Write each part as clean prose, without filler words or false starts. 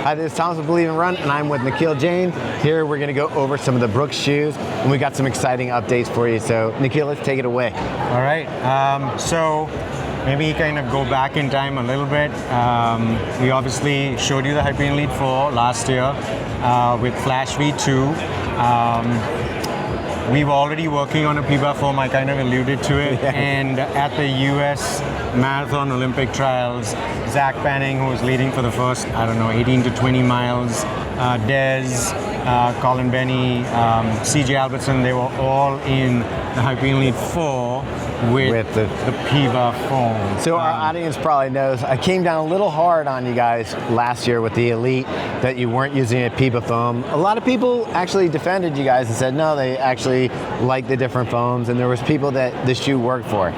Hi, this is Thomas with Believe and Run, and I'm with Nikhail Jain. Here we're going to go over some of the Brooks shoes, and we got some exciting updates for you. So, Nikhail, let's take it away. All right. So maybe kind of go back in time a little bit. We obviously showed you the Hyperion Elite 4 last year with Flash V2. We were already working on a PBA foam, I kind of alluded to it, and at the US Marathon Olympic Trials, Zach Panning, who was leading for the first, 18 to 20 miles, Des, Colin Benny, CJ Albertson, they were all in the Hyperion Elite 4 with the PBA foam. So our audience probably knows, I came down a little hard on you guys last year with the Elite that you weren't using a PBA foam. A lot of people actually defended you guys and said, no, they actually like the different foams, and there was people that the shoe worked for.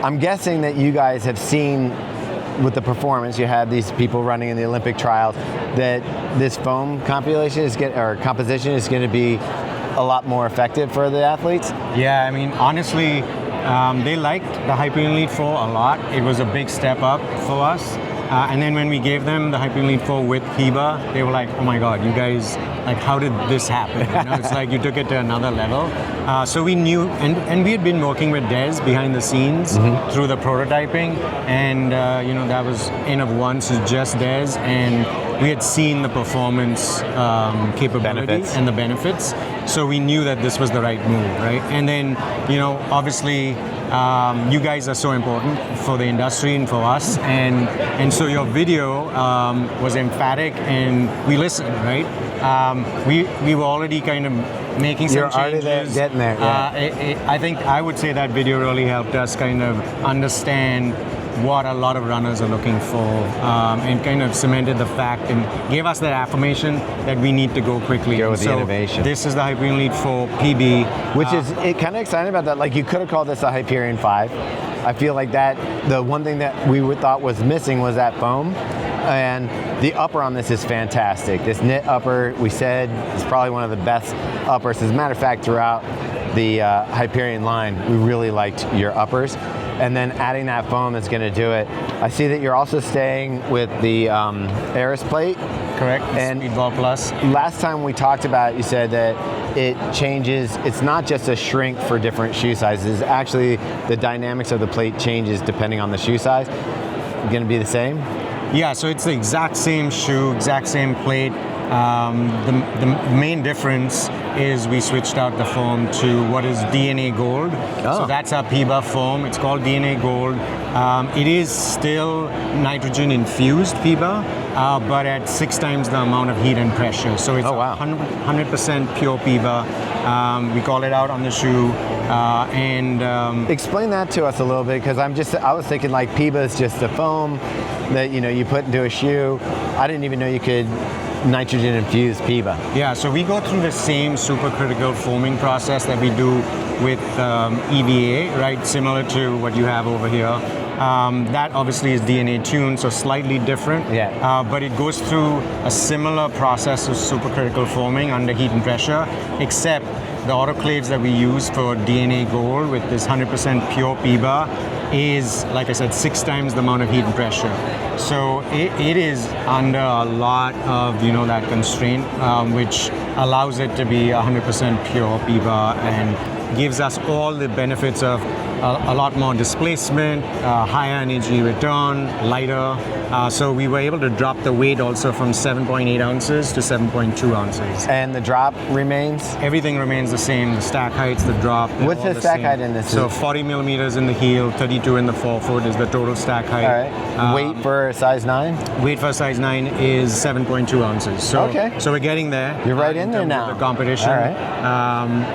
I'm guessing that you guys have seen with the performance, you had these people running in the Olympic trials, that this foam composition is going to be a lot more effective for the athletes? Yeah, I mean, honestly, they liked the Hyperion Elite 4 a lot. It was a big step up for us. And then when we gave them the Hyperion Elite 4 with PBA, they were like, oh my God, you guys, like, how did this happen? You know, it's like you took it to another level. So we knew, and we had been working with Des behind the scenes through the prototyping. And, that was N of 1, so just Des. And we had seen the performance capability and the benefits. So we knew that this was the right move, right? And then, obviously, you guys are so important for the industry and for us, and so your video was emphatic, and we listened, right? We were already kind of making some changes. You're already there, getting there. Yeah. I think I would say that video really helped us kind of understand what a lot of runners are looking for, and kind of cemented the fact and gave us that affirmation that we need to go quickly. Go with the innovation. This is the Hyperion Elite 4 PB. Which is kind of exciting about that. Like, you could have called this a Hyperion 5. I feel like that the one thing that we thought was missing was that foam. And the upper on this is fantastic. This knit upper, we said, is probably one of the best uppers. As a matter of fact, throughout the Hyperion line, we really liked your uppers. And then adding that foam is going to do it. I see that you're also staying with the Aris plate. Correct, and Speedball Plus. Last time we talked about it, you said that it changes, it's not just a shrink for different shoe sizes. Actually, the dynamics of the plate changes depending on the shoe size. Going to be the same? Yeah, so it's the exact same shoe, exact same plate. The main difference is we switched out the foam to what is DNA Gold. So that's our PBA foam. It's called DNA Gold. It is still nitrogen infused PBA, but at 6 times the amount of heat and pressure. So it's 100% pure PBA. We call it out on the shoe. Explain that to us a little bit, because I was thinking like PBA is just a foam that you put into a shoe. I didn't even know you could nitrogen infused PBA. Yeah, so we go through the same supercritical foaming process that we do with EVA, right? Similar to what you have over here. That obviously is DNA tuned, so slightly different. Yeah. But it goes through a similar process of supercritical foaming under heat and pressure, except the autoclaves that we use for DNA Gold with this 100% pure PBA is, like I said, 6 times the amount of heat and pressure. So it is under a lot of that constraint, which allows it to be 100% pure PBA and gives us all the benefits of a lot more displacement, higher energy return, lighter. So we were able to drop the weight also from 7.8 ounces to 7.2 ounces. And the drop remains? Everything remains the same. The stack heights, the drop. What's the stack height in this? So 40 millimeters in the heel, 32 in the forefoot is the total stack height. All right. Weight for a size 9? Weight for a size 9 is 7.2 ounces. So, okay. So we're getting there. You're right in there now. The competition. All right.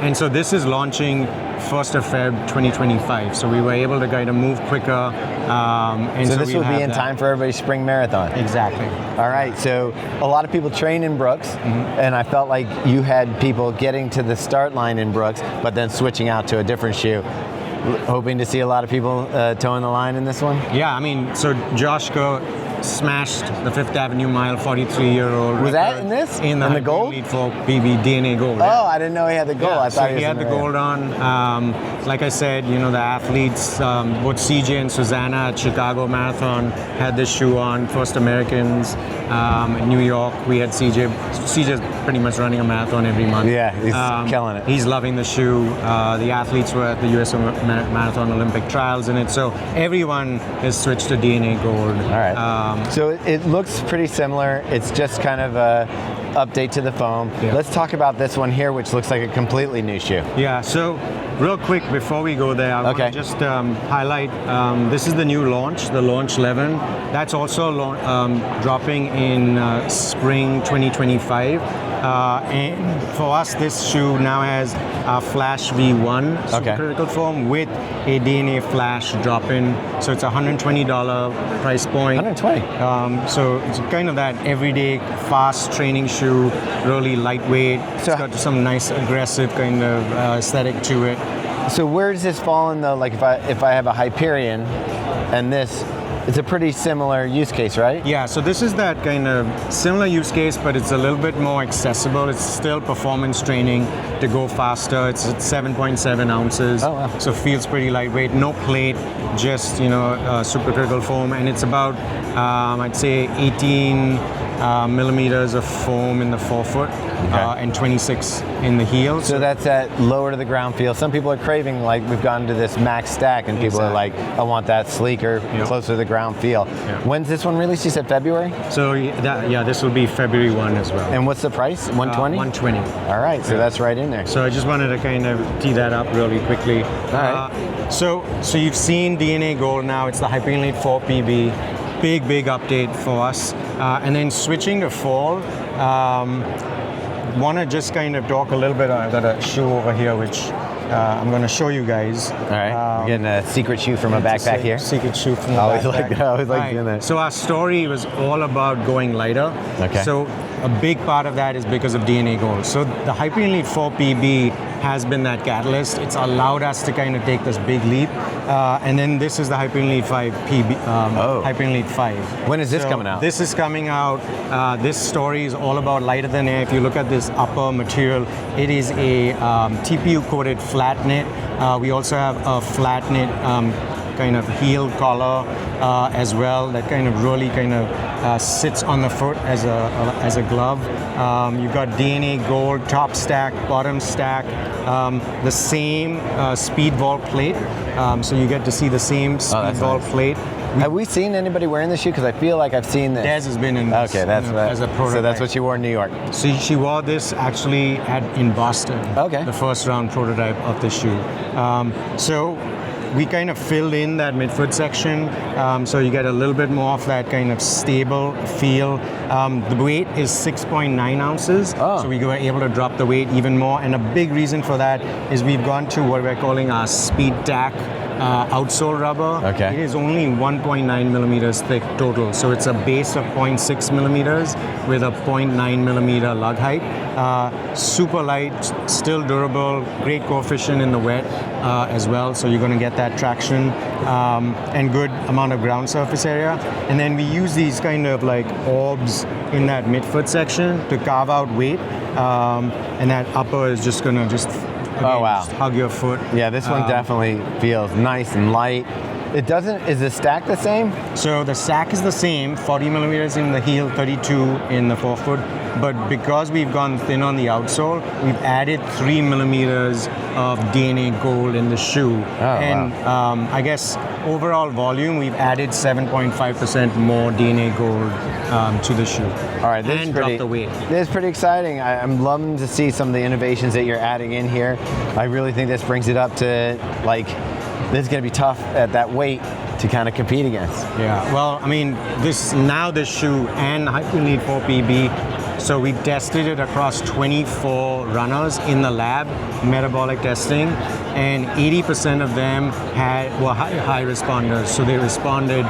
And so this is launching 1st of Feb 2025. So we were able to kind of move quicker. And so this will be in time for everybody's spring marathon. Exactly. All right. So a lot of people train in Brooks, and I felt like you had people getting to the start line in Brooks, but then switching out to a different shoe. Hoping to see a lot of people toeing the line in this one? Yeah, I mean, so Josh Kerr smashed the Fifth Avenue Mile 43-year-old. Was that in this? In the Hyperion gold? Elite 4 PB DNA gold. Oh, I didn't know he had the gold. I thought so he had the gold on. Like I said, you know, the athletes, both CJ and Susanna at Chicago Marathon had this shoe on. First Americans in New York, we had CJ. CJ's pretty much running a marathon every month. Yeah, he's killing it. He's loving the shoe. The athletes were at the US Marathon Olympic trials in it. So everyone has switched to DNA gold. All right. So it looks pretty similar. It's just kind of a update to the foam. Yeah. Let's talk about this one here, which looks like a completely new shoe. Yeah, so real quick before we go there, I want to just highlight, this is the new launch, the Launch 11. That's also dropping in spring 2025. And for us, this shoe now has a Flash V1 supercritical foam with a DNA Flash drop-in. So it's a $120 price point. 120. So it's kind of that everyday fast training shoe, really lightweight. It's got some nice aggressive kind of aesthetic to it. So where does this fall in the, like if I have a Hyperion and this, it's a pretty similar use case, right? Yeah, so this is that kind of similar use case, but it's a little bit more accessible. It's still performance training to go faster. It's at 7.7 ounces. Oh, wow. So feels pretty lightweight. No plate, just, you know, supercritical foam. And it's about, I'd say 18 millimeters of foam in the forefoot and 26 in the heel. So that's that lower to the ground feel. Some people are craving, like we've gotten to this Max stack and people are like, I want that sleeker, closer to the ground feel. When's this one released? You said February? So this will be February 1 as well. And what's the price? 120? 120. All right, so that's right in there. So I just wanted to kind of tee that up really quickly. All right. So you've seen DNA Gold now. It's the Hyperion Elite 4 PB. Big update for us. And then switching to fall, want to just kind of talk a little bit. I've got a shoe over here which I'm going to show you guys. All right, we're getting a secret shoe from a backpack here. Secret shoe from a backpack. I always like right. doing that. So our story was all about going lighter. Okay. So a big part of that is because of DNA Gold. So the Hyperion Elite 4 PB has been that catalyst. It's allowed us to kind of take this big leap. And then this is the Hyperion Elite 5 PB, Hyperion Elite 5. When is this coming out? This is coming out. This story is all about lighter than air. If you look at this upper material, it is a TPU-coated flat knit. We also have a flat knit kind of heel collar as well that kind of really kind of sits on the foot as a glove. You've got DNA Gold top stack, bottom stack, the same speed vault plate. So you get to see the same speed vault plate. Have we seen anybody wearing this shoe? Because I feel like I've seen this. Dez has been in this, okay, that's as a prototype. So that's what she wore in New York. So she wore this actually in Boston. Okay. The first round prototype of the shoe. So we kind of filled in that midfoot section, so you get a little bit more of that kind of stable feel. The weight is 6.9 ounces, so we were able to drop the weight even more. And a big reason for that is we've gone to what we're calling our Speed Tack outsole rubber. Okay. It is only 1.9 millimeters thick total, so it's a base of 0.6 millimeters with a 0.9 millimeter lug height. Super light, still durable, great coefficient in the wet as well, so you're going to get that traction and good amount of ground surface area. And then we use these kind of like orbs in that midfoot section to carve out weight, and that upper is just going to just hug your foot. Yeah, this one definitely feels nice and light. It doesn't, is the stack the same? So the stack is the same, 40 millimeters in the heel, 32 in the forefoot. But because we've gone thin on the outsole, we've added 3 millimeters of DNA Gold in the shoe. I guess overall volume, we've added 7.5% more DNA Gold to the shoe. All right, this and is pretty, drop the weight. This is pretty exciting. I'm loving to see some of the innovations that you're adding in here. I really think this brings it up to like, this is going to be tough at that weight to kind of compete against. Yeah, well, I mean, this shoe and Hyperion Elite 4 PB, so we tested it across 24 runners in the lab, metabolic testing, and 80% of them were high responders. So they responded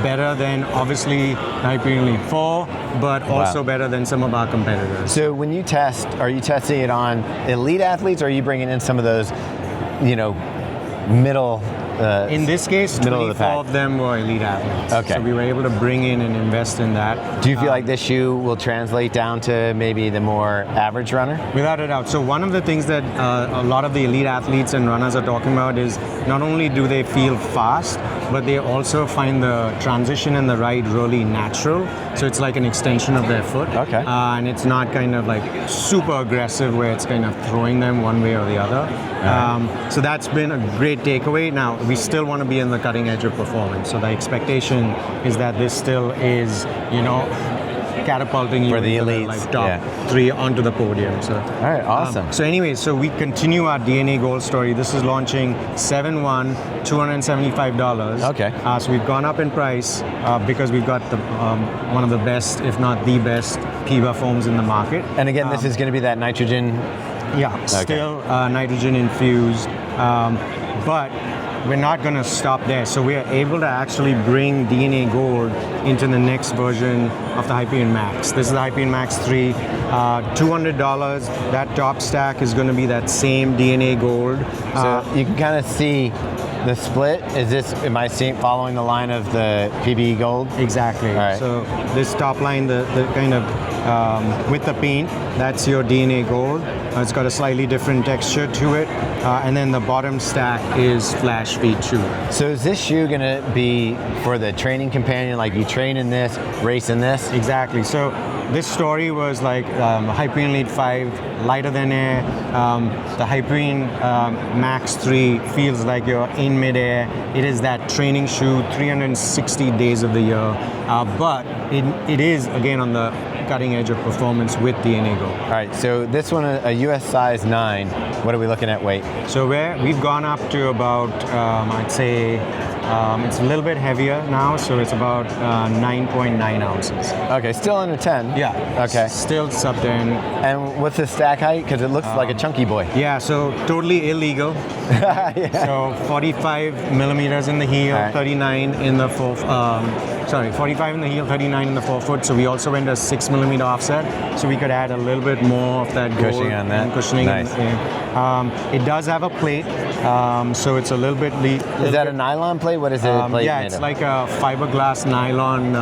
better than obviously Hyperion Elite 4, but also better than some of our competitors. So when you test, are you testing it on elite athletes, or are you bringing in some of those, you know, middle In this case, middle of the 24 pack. of them were elite athletes. Okay. So we were able to bring in and invest in that. Do you feel like this shoe will translate down to maybe the more average runner? Without a doubt. So one of the things that a lot of the elite athletes and runners are talking about is not only do they feel fast, but they also find the transition and the ride really natural. So it's like an extension of their foot. Okay. And it's not kind of like super aggressive where it's kind of throwing them one way or the other. So that's been a great takeaway. Now, we still want to be in the cutting edge of performance. So the expectation is that this still is, catapulting you For the into elites, like top 3 onto the podium. So, All right, awesome. so anyway, so we continue our DNA Gold story. This is launching 7/1, $275. Okay. So we've gone up in price because we've got the one of the best, if not the best, PIBA foams in the market. And again, this is going to be that nitrogen. Yeah, still nitrogen infused, but we're not going to stop there. So we are able to actually bring DNA Gold into the next version of the Hyperion Max. This is the Hyperion Max 3, $200. That top stack is going to be that same DNA Gold. So you can kind of see the split. Am I following the line of the PB Gold? Exactly. All right. So this top line, the kind of with the paint, that's your DNA Gold. It's got a slightly different texture to it. And then the bottom stack is Flash V2. So is this shoe going to be for the training companion, like you train in this, race in this? Exactly. So this story was like Hyperion Elite 5, lighter than air. The Hyperion Max 3 feels like you're in midair. It is that training shoe 360 days of the year. But it is, again, on the cutting edge of performance with DNA Gold. All right, so this one, a US size 9, what are we looking at weight? So we've gone up to about, I'd say, it's a little bit heavier now, so it's about 9.9 ounces. Okay, still under 10. Yeah. Okay. Still sub 10. And what's the stack height? Because it looks like a chunky boy. Yeah, so totally illegal. Yeah. So 45 millimeters in the heel, All right. 39 in the 45 in the heel, 39 in the forefoot. So we also went a 6 millimeter offset, so we could add a little bit more of that gold Cushioning on that. and cushioning. Nice. It does have a plate, so it's a little bit. Is that a nylon plate? What is the plate Yeah, made it's of? like a fiberglass nylon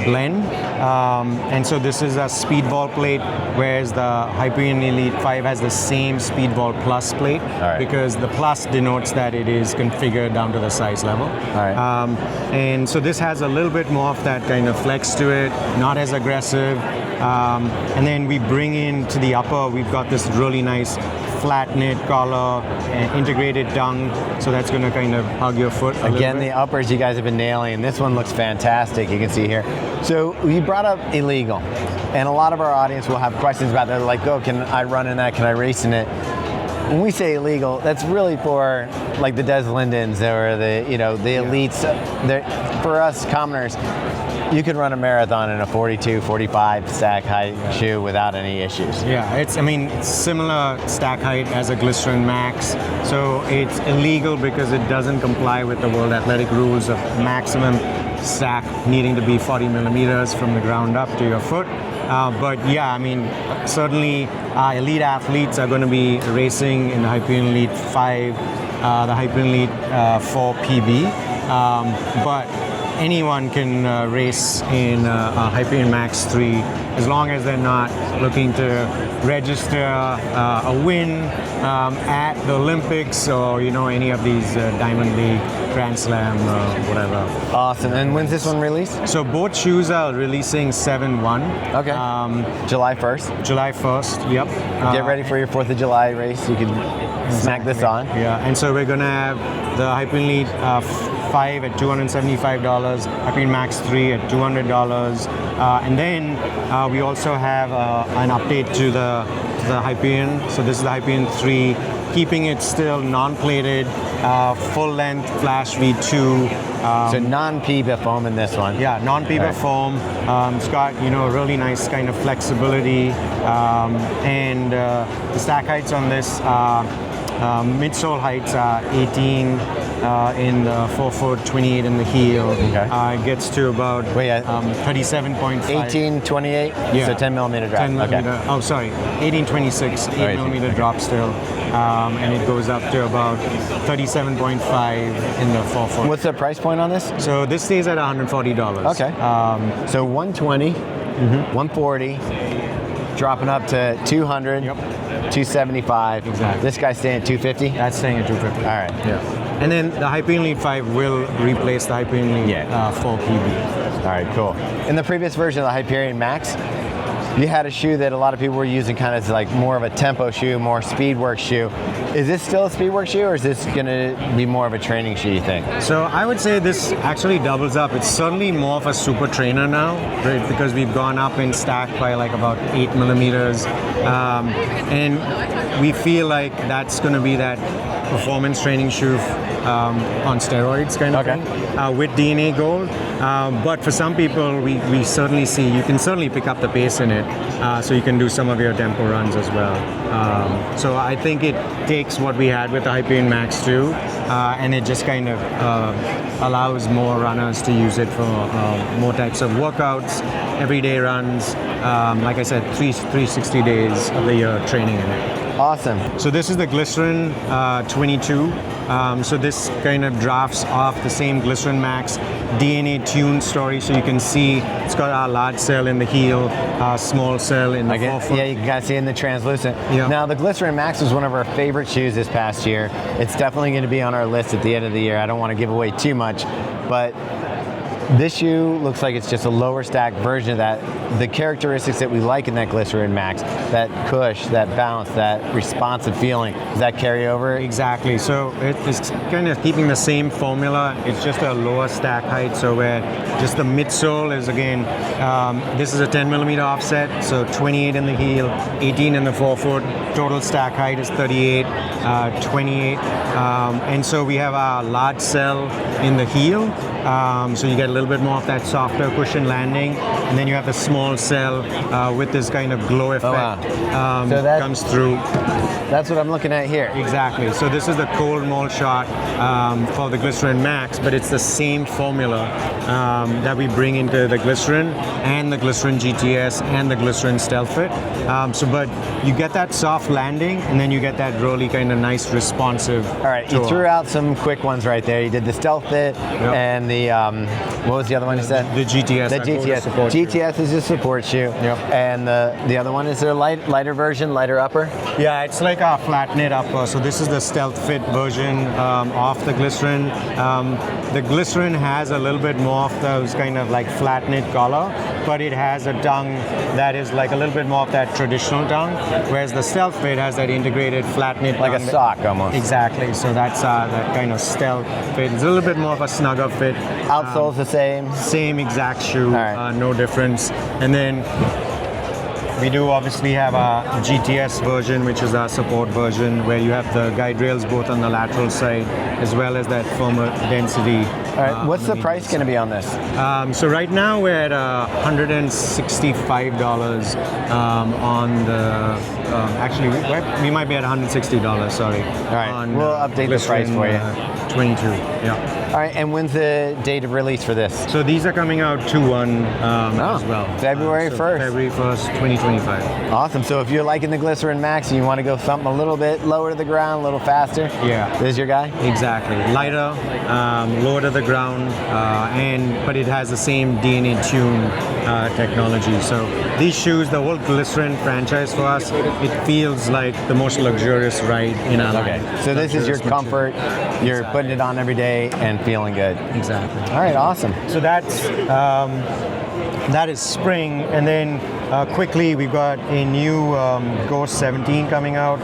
blend. And so this is a Speedball plate, whereas the Hyperion Elite 5 has the same Speedball Plus plate, right. because the Plus denotes that it is configured down to the size level. All right. And so this has a little bit more of that kind of flex to it, not as aggressive. And then we bring in to the upper, we've got this really nice flat knit collar and integrated tongue, so that's going to kind of hug your foot a Again, little the bit. uppers you guys have been nailing. This one looks fantastic. You can see here. So you brought up illegal, and a lot of our audience will have questions about that. They're like, "Oh, can I run in that? Can I race in it?" When we say illegal, that's really for like the Des Lindens or the elites. For us commoners, you could run a marathon in a 42, 45 stack height shoe without any issues. Yeah, it's similar stack height as a Glycerin Max. So it's illegal because it doesn't comply with the World Athletic rules of maximum stack needing to be 40 millimeters from the ground up to your foot. But yeah, certainly elite athletes are going to be racing in the Hyperion Elite 5, the Hyperion Elite 4 PB. But anyone can race in a Hyperion Max 3 as long as they're not looking to register a win at the Olympics or any of these Diamond League, Grand Slam, whatever. Awesome. And when's this one released? So both shoes are releasing 7/1. Okay. July 1st. July 1st. Yep. Get ready for your 4th of July race. You can smack this on. Yeah, and so we're gonna have the Hyperion Elite 5 at $275, Hyperion Max 3 at $200, and then we also have an update to the Hyperion. So this is the Hyperion 3, keeping it still non-plated, full-length Flash V2. So non-PIBA foam in this one. Yeah, non-PIBA Right. foam. It's got really nice kind of flexibility, and the stack heights on this Midsole heights are 18 in the forefoot, 28 in the heel. Okay. It gets to about 37.5. 1828. Yeah. So 10 millimeter drop. 10 millimeter. Okay. Oh, sorry. 1826, 8 millimeter okay. drop still, and it goes up to about 37.5 in the forefoot. What's the price point on this? So this stays at $140. Okay. So 120, 140, dropping up to 200, Yep. 275. Exactly. This guy's staying at 250. That's staying at 250. All right. Yeah. And then the Hyperion Elite 5 will replace the Hyperion Elite 4 PB. All right, cool. In the previous version of the Hyperion Max, you had a shoe that a lot of people were using kind of like more of a tempo shoe, more speed work shoe. Is this still a speed work shoe, or is this going to be more of a training shoe, you think? So I would say this actually doubles up. It's certainly more of a super trainer now, right? Because we've gone up in stack by like about 8 millimeters. And we feel like that's going to be that performance training shoe on steroids kind of thing, with DNA gold. But for some people, we certainly see, you can certainly pick up the pace in it, so you can do some of your tempo runs as well. So I think it takes what we had with the Hyperion Max too, and it just kind of allows more runners to use it for more types of workouts, everyday runs, like I said, 360 days of the year training in it. Awesome. So this is the Glycerin 22. So this kind of drafts off the same Glycerin Max DNA tuned story. So you can see it's got our large cell in the heel, small cell in the forefoot. Yeah, you can kind of see it in the translucent. Yeah. Now, the Glycerin Max was one of our favorite shoes this past year. It's definitely going to be on our list at the end of the year. I don't want to give away too much, but this shoe looks like it's just a lower stack version of that. The characteristics that we like in that Glycerin Max, that cush, that bounce, that responsive feeling, does that carry over? Exactly. So it's kind of keeping the same formula. It's just a lower stack height. So where just the midsole is again, this is a 10 millimeter offset. So 28 in the heel, 18 in the forefoot. Total stack height is 38, 28. And so we have our large cell in the heel. So you get a little bit more of that softer cushion landing, and then you have the small cell with this kind of glow effect So that comes through. That's what I'm looking at here. Exactly. So this is the cold mold shot for the Glycerin Max, but it's the same formula that we bring into the Glycerin and the Glycerin GTS and the Glycerin Stealthfit. But you get that soft landing, and then you get that really kind of nice responsive. All right, you threw out some quick ones right there. You did the Stealthfit and the, what was the other one you said? The GTS. The GTS. GTS is a support shoe. Yep. And the other one, is there a lighter version, lighter upper? Yeah, it's like a flat knit upper. So this is the Stealthfit version of the Glycerin. The Glycerin has a little bit more of those kind of like flat knit collar, but it has a tongue that is like a little bit more of that traditional tongue, whereas the Stealthfit has that integrated flat knit Like tongue. a sock almost. Exactly. So that's that kind of Stealth fit. It's a little bit more of a snugger fit. Outsole's the same. Same exact shoe, All right. no difference. And then we do obviously have a GTS version, which is our support version, where you have the guide rails both on the lateral side, as well as that firmer density. All right, what's the price going to be on this? So right now we're at $165 on the. Actually, we might be at $160. Sorry. All right, we'll update the price for you. 22. Yeah. All right, and when's the date of release for this? So these are coming out 2/1 as well. February 1st. February 1st, 2025. Awesome. So if you're liking the Glycerin Max and you want to go something a little bit lower to the ground, a little faster, this is your guy? Exactly. Lighter, lower to the ground, but it has the same DNA tune technology. So these shoes, the whole Glycerin franchise for us, it feels like the most luxurious ride in our line. So this is your comfort. You're putting it on every day and feeling good. Exactly. All right, awesome. So that is spring, and then quickly we've got a new Ghost 17 coming out.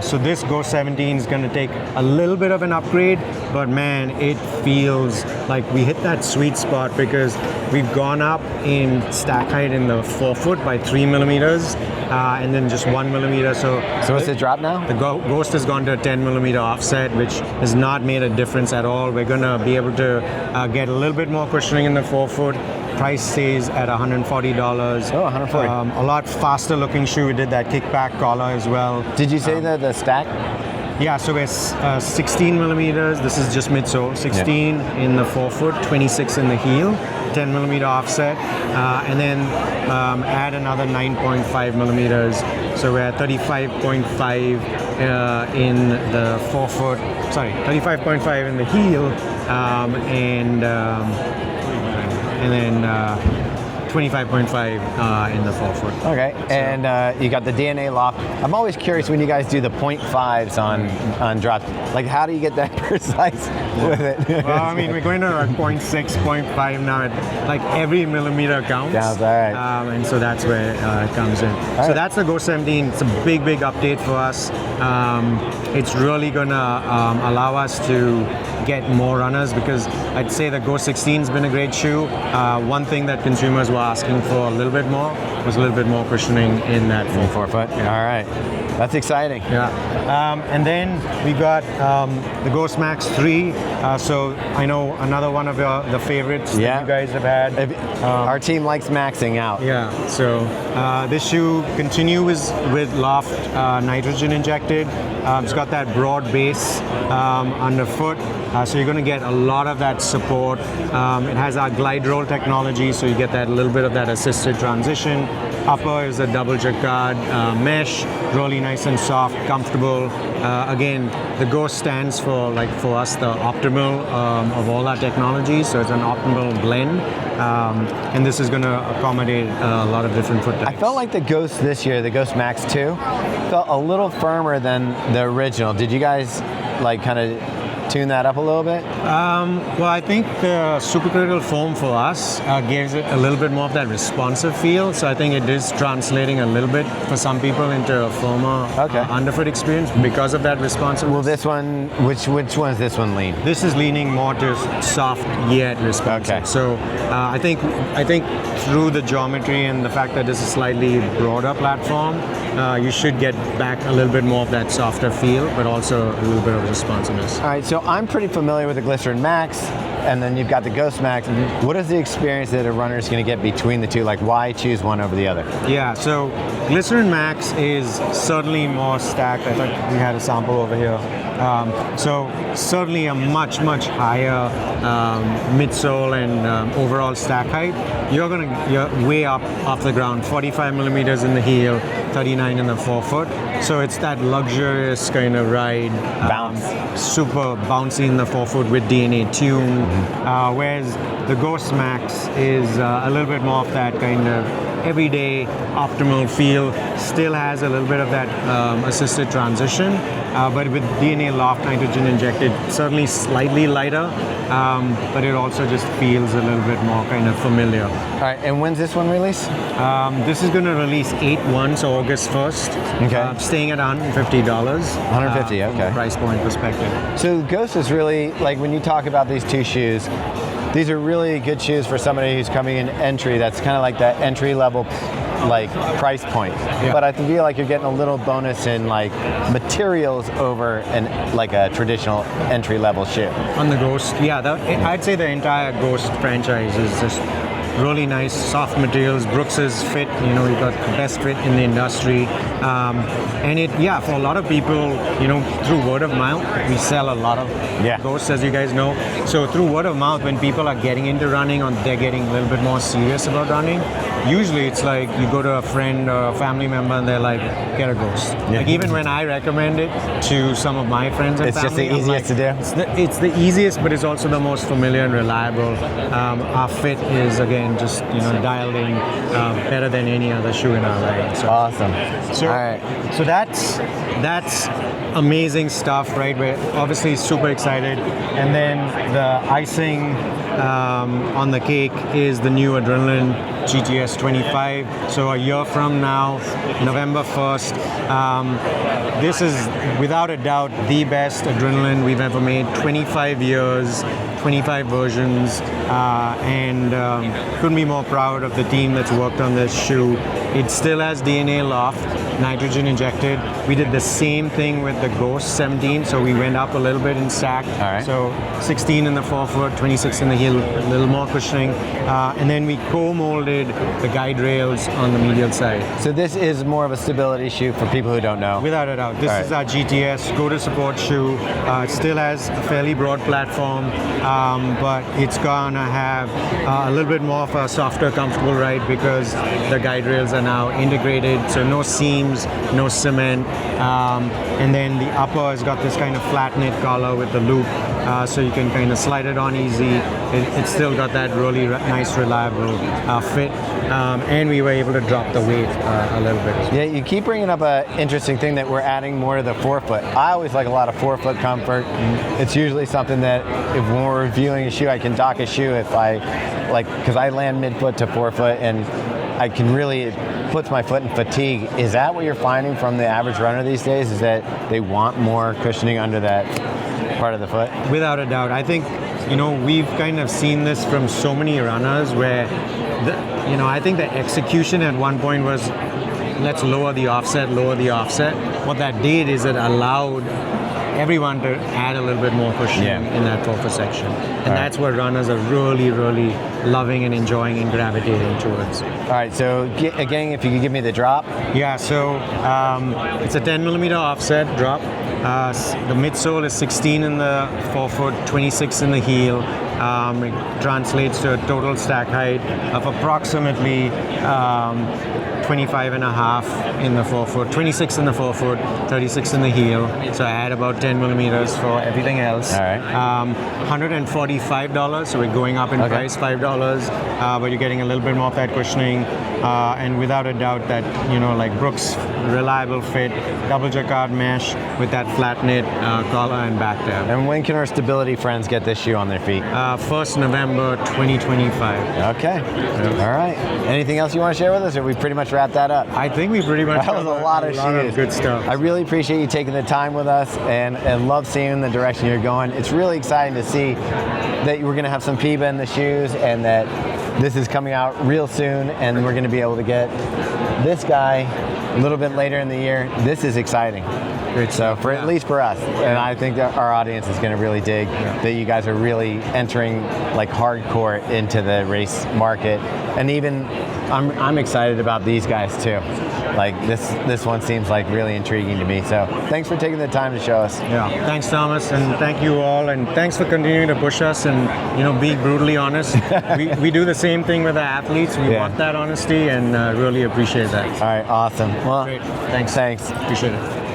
So this Ghost 17 is going to take a little bit of an upgrade, but man, it feels like we hit that sweet spot because we've gone up in stack height in the forefoot by 3 millimeters, and then just 1 millimeter. So what's the drop now? The Ghost has gone to a 10 millimeter offset, which has not made a difference at all. We're going to be able to get a little bit more cushioning in the forefoot. Price stays at $140. Oh, $140. A lot faster looking shoe. We did that kickback collar as well. Did you say the stack? Yeah, so we're 16 millimeters. This is just midsole. 16 in the forefoot, 26 in the heel, 10 millimeter offset, and then add another 9.5 millimeters. So we're at 35.5 in the forefoot. Sorry, 35.5 in the heel, and then 25.5 in the forefoot. Okay, and you got the DNA loft. I'm always curious when you guys do the 0.5s on drops. Like, how do you get that precise with it? Well, I mean, we're going to like 0.6, 0.5 now. Like every millimeter counts. Sounds all right. And so that's where it comes in. So that's the Go 17. It's a big, big update for us. It's really going to allow us to get more runners, because I'd say the Go 16 has been a great shoe. One thing that consumers were asking for a little bit more was a little bit more cushioning in that forefoot. Yeah. All right, that's exciting. Yeah, and then we got the Ghost Max 3. So I know another one of the favorites that you guys have had. Our team likes maxing out. Yeah, so this shoe continues with Loft nitrogen injected. It's got that broad base underfoot, so you're going to get a lot of that support. It has our glide roll technology, so you get that little bit of that assisted transition. Upper is a double jacquard mesh, really nice and soft, comfortable. Again, the Go stands for, like, for us, the optimal of all our technologies. So it's an optimal blend, and this is going to accommodate a lot of different foot types. I felt like the Ghost this year, the Ghost Max 2, felt a little firmer than the original. Did you guys like kind of tune that up a little bit? Well, I think the supercritical foam for us gives it a little bit more of that responsive feel. So I think it is translating a little bit for some people into a firmer underfoot experience because of that responsiveness. Well, this one, which one is this one lean? This is leaning more to soft yet responsive. Okay. So I think through the geometry and the fact that this is a slightly broader platform, you should get back a little bit more of that softer feel, but also a little bit of responsiveness. All right, so I'm pretty familiar with the Glycerin Max, and then you've got the Ghost Max. What is the experience that a runner is going to get between the two? Like, why choose one over the other? Yeah, so Glycerin Max is certainly more stacked. I think we had a sample over here. So certainly a much, much higher midsole and overall stack height. You're way up off the ground, 45 millimeters in the heel, 39 in the forefoot. So it's that luxurious kind of ride. Bounce. Super bouncy in the forefoot with DNA tune. Whereas the Ghost Max is a little bit more of that kind of everyday optimal feel. Still has a little bit of that assisted transition, but with DNA loft nitrogen injected, certainly slightly lighter, but it also just feels a little bit more kind of familiar. All right, and when's this one release? This is going to release 8/1, so August 1st. Okay. Staying at $150. $150, From a price point perspective. So Ghost is really, like, when you talk about these two shoes, these are really good shoes for somebody who's coming in entry. That's kind of like that entry level, like, price point. Yeah. But I feel like you're getting a little bonus in, like, materials over like a traditional entry level shoe. On the Ghost, yeah, I'd say the entire Ghost franchise is just really nice, soft materials. Brooks's fit, you've got the best fit in the industry. And for a lot of people, through word of mouth, we sell a lot of Ghosts, as you guys know. So through word of mouth, when people are getting into running or they're getting a little bit more serious about running, usually it's like you go to a friend or a family member and they're like, get a Ghost. Yeah. Like, even when I recommend it to some of my friends and It's family, just the easiest to do? It's the easiest, but it's also the most familiar and reliable. Our fit is, again, just dialed in better than any other shoe in our line. So, Awesome. so, All right. so that's amazing stuff, right? We're obviously super excited, and then the icing on the cake is the new Adrenaline GTS 25. So a year from now, November 1st, this is without a doubt the best Adrenaline we've ever made. 25 years, 25 versions. and couldn't be more proud of the team that's worked on this shoe. It still has DNA loft, nitrogen injected. We did the same thing with the Ghost 17, so we went up a little bit in stack. All right. So 16 in the forefoot, 26 in the heel, a little more cushioning, and then we co-molded the guide rails on the medial side. So this is more of a stability shoe for people who don't know. Without a doubt, this is our GTS go-to-support shoe. It still has a fairly broad platform, but it's gonna have a little bit more of a softer, comfortable ride because the guide rails are now integrated, so no seams, no cement, and then the upper has got this kind of flat knit collar with the loop, so you can kind of slide it on easy. It's still got that really nice, reliable fit, and we were able to drop the weight a little bit as well. Yeah, you keep bringing up an interesting thing that we're adding more to the forefoot. I always like a lot of forefoot comfort. It's usually something that if when we're reviewing a shoe, I can dock a shoe if I like, because I land midfoot to forefoot and I can really, it puts my foot in fatigue. Is that what you're finding from the average runner these days? Is that they want more cushioning under that part of the foot? Without a doubt. I think, we've kind of seen this from so many runners where, I think the execution at one point was, let's lower the offset. What that did is it allowed everyone to add a little bit more cushioning in that forefoot section. And that's what runners are really, really loving and enjoying and gravitating towards. All right, so again, if you could give me the drop. Yeah, so it's a 10 millimeter offset drop. The midsole is 16 in the forefoot, 26 in the heel. It translates to a total stack height of approximately 25 and a half in the forefoot, 26 in the forefoot, 36 in the heel. So I add about 10 millimeters for everything else. All right. $145, so we're going up in price, $5, but you're getting a little bit more of that cushioning. And without a doubt that, like Brooks, reliable fit, double jacquard mesh with that flat knit collar and back tab. And when can our stability friends get this shoe on their feet? 1st November 2025. Okay. All right. Anything else you want to share with us, or we pretty much wrapped that up? I think we pretty much that was a lot of shoes. Good stuff. I really appreciate you taking the time with us and love seeing the direction you're going. It's really exciting to see that we're going to have some PIBA in the shoes and that this is coming out real soon and we're going to be able to get this guy a little bit later in the year. This is exciting. Great. So for at least for us, and I think that our audience is going to really dig that you guys are really entering like hardcore into the race market, and even I'm excited about these guys too. Like this one seems like really intriguing to me. So thanks for taking the time to show us. Yeah, thanks Thomas, and thank you all, and thanks for continuing to push us and being brutally honest. we do the same thing with our athletes. We want that honesty, and really appreciate that. All right, awesome. Well, great. Thanks. Thanks. Appreciate it.